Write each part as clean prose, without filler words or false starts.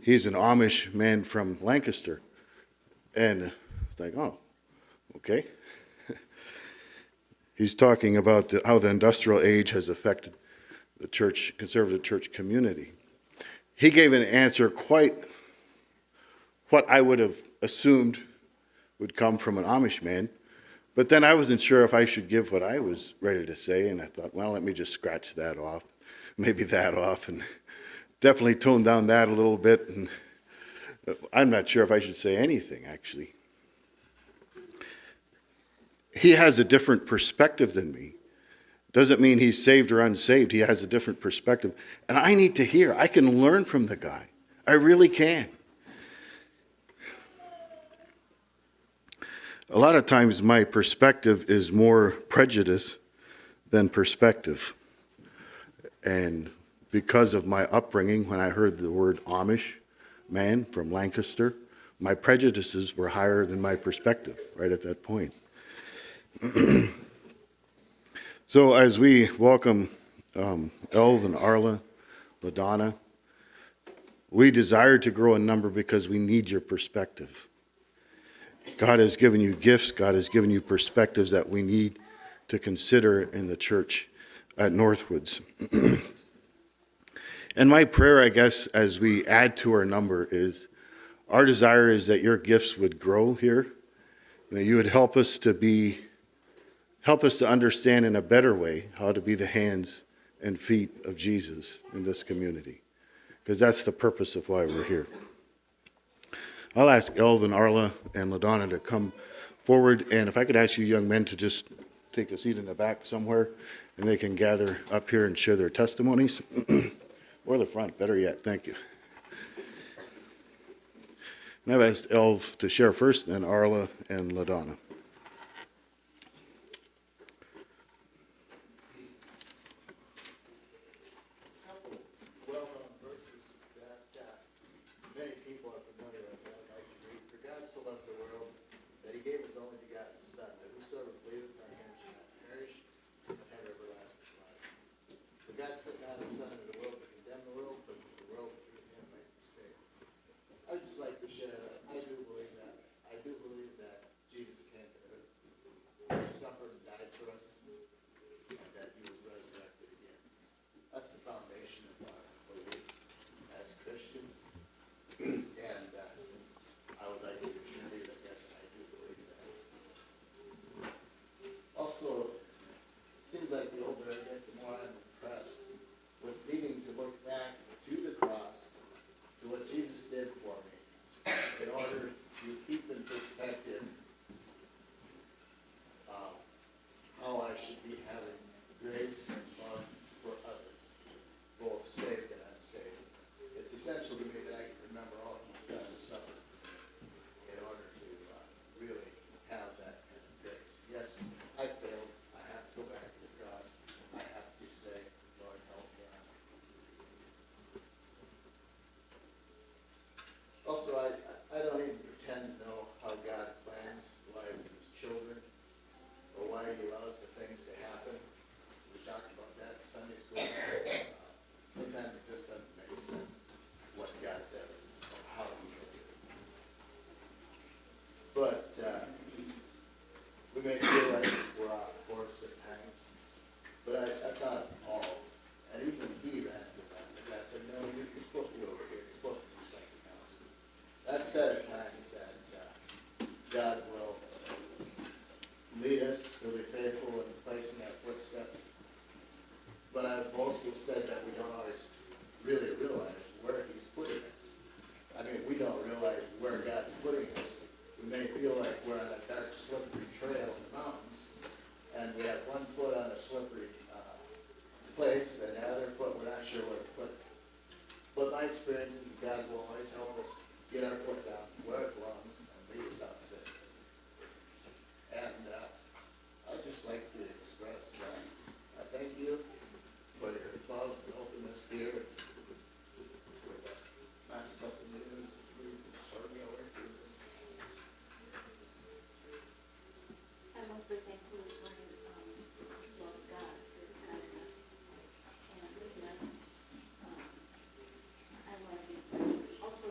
he's an Amish man from Lancaster. And it's like, oh, okay. He's talking about how the industrial age has affected the church, conservative church community. He gave an answer quite what I would have assumed would come from an Amish man. But then I wasn't sure if I should give what I was ready to say, and I thought, well, let me just scratch that off, maybe that off, and definitely tone down that a little bit. And I'm not sure if I should say anything, actually. He has a different perspective than me. Doesn't mean he's saved or unsaved. He has a different perspective. And I need to hear. I can learn from the guy. I really can. A lot of times my perspective is more prejudice than perspective. And because of my upbringing, when I heard the word Amish man from Lancaster, my prejudices were higher than my perspective right at that point. So as we welcome Elv and Arla, LaDonna, we desire to grow in number because we need your perspective. God has given you gifts. God has given you perspectives that we need to consider in the church at Northwoods. And my prayer, I guess, as we add to our number is, our desire is that your gifts would grow here, that you would help us to understand in a better way how to be the hands and feet of Jesus in this community, because that's the purpose of why we're here. I'll ask Elvin, Arla, and LaDonna to come forward, and if I could ask you young men to just take a seat in the back somewhere, and they can gather up here and share their testimonies. Or the front, better yet, thank you. And I've asked Elv to share first, then Arla and LaDonna. Also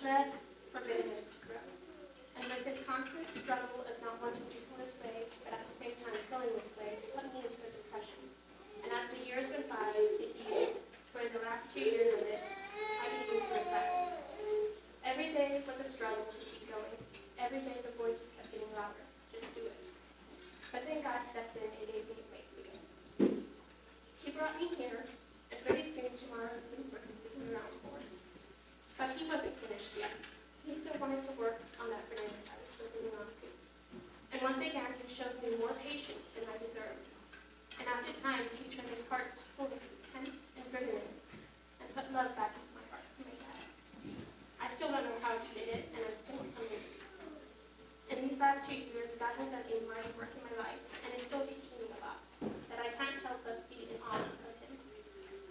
led for bitterness to grow. And with this constant struggle of not wanting to feel this way, but at the same time feeling this way, it put me into a depression. And as the years went by, it deepened. For in the last 2 years of it, I became suicidal. Every day was a struggle to keep going. Every day the voices kept getting louder. Just do it. But then God stepped in and gave me a place to go. He brought me here, and pretty soon tomorrow is some work sticking around for. But he wasn't finished yet. He still wanted to work on that bitterness I was holding on to. And once again, he showed me more patience than I deserved. And after time, he turned his heart full of contempt and bitterness and put love back into my heart for my dad. I still don't know how he did it, and I'm still amazed. In these last 2 years, God has done a mighty work in my life, and is still teaching me a lot, that I can't help but be in awe of him.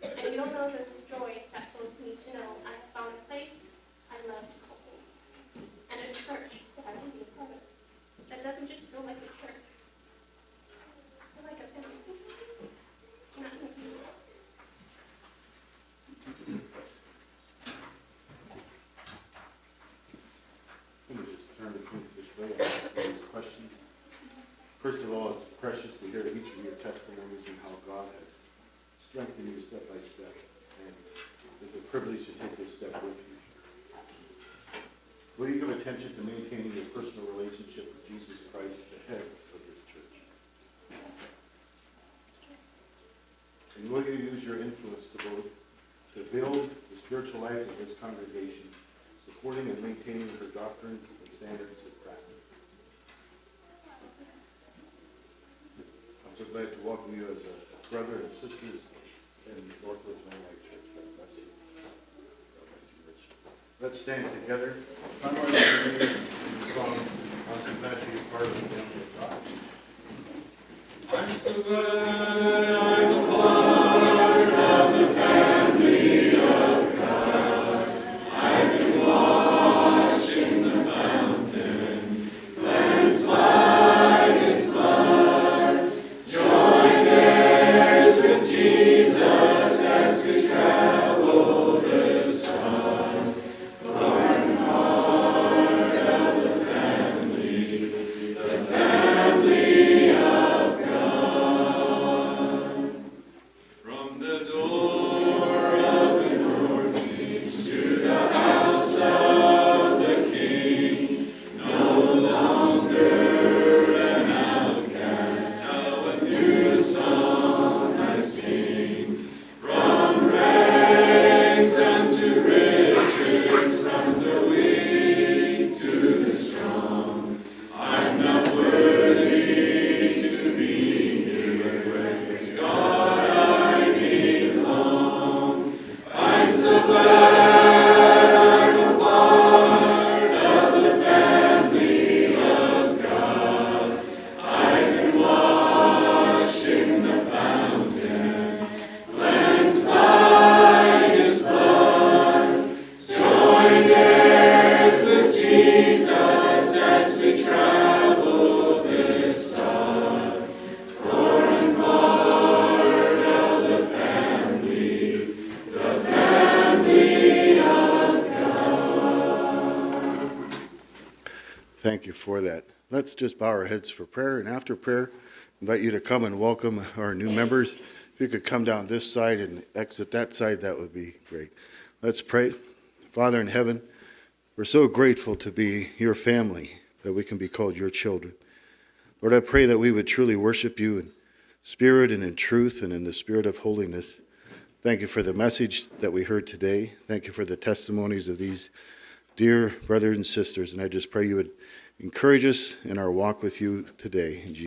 And you don't know the joy that fills me to know I have found a place I love to call home, and a church that I can be a part of, that doesn't just feel like a church. I feel like a family. Not in the Let me just turn the things this way and ask these questions. First of all, it's precious to hear each of your testimonies and how God has strengthened you step by step. And it's a privilege to take this step with you. Will you give attention to maintaining your personal relationship with Jesus Christ, the head of this church? And will you use your influence to build the spiritual life of this congregation, supporting and maintaining her doctrines and standards of practice? I'm so glad to welcome you as a brother and sisters in Northwoods Mennonite Church. God bless you. God bless you, Rich. Let's stand together. I'm going to sing the song, I'm so glad to be part of the family of God. I'm so glad I'm a part of the family of God. I've been washed in the fountain, cleansed by his blood. Joined heirs with Jesus as we travel this sun. Born part of the family of God. From the door of the northeast to the house of the King, no longer an outcast, now a new song I sing. From rags unto riches, from the weak to the strong, I'm not worthy to be here where God I belong. I'm so glad I'm a part of the family of God. I've been washed in the fountain, cleansed by his blood, joined heirs with Jesus as we travel this sun. For I'm part of the family of God. Thank you for that. Let's just bow our heads for prayer, and after prayer, invite you to come and welcome our new members. If you could come down this side and exit that side, that would be great. Let's pray. Father in heaven, we're so grateful to be your family, that we can be called your children. Lord, I pray that we would truly worship you in spirit and in truth and in the spirit of holiness. Thank you for the message that we heard today. Thank you for the testimonies of these dear brothers and sisters. And I just pray you would encourage us in our walk with you today. In Jesus'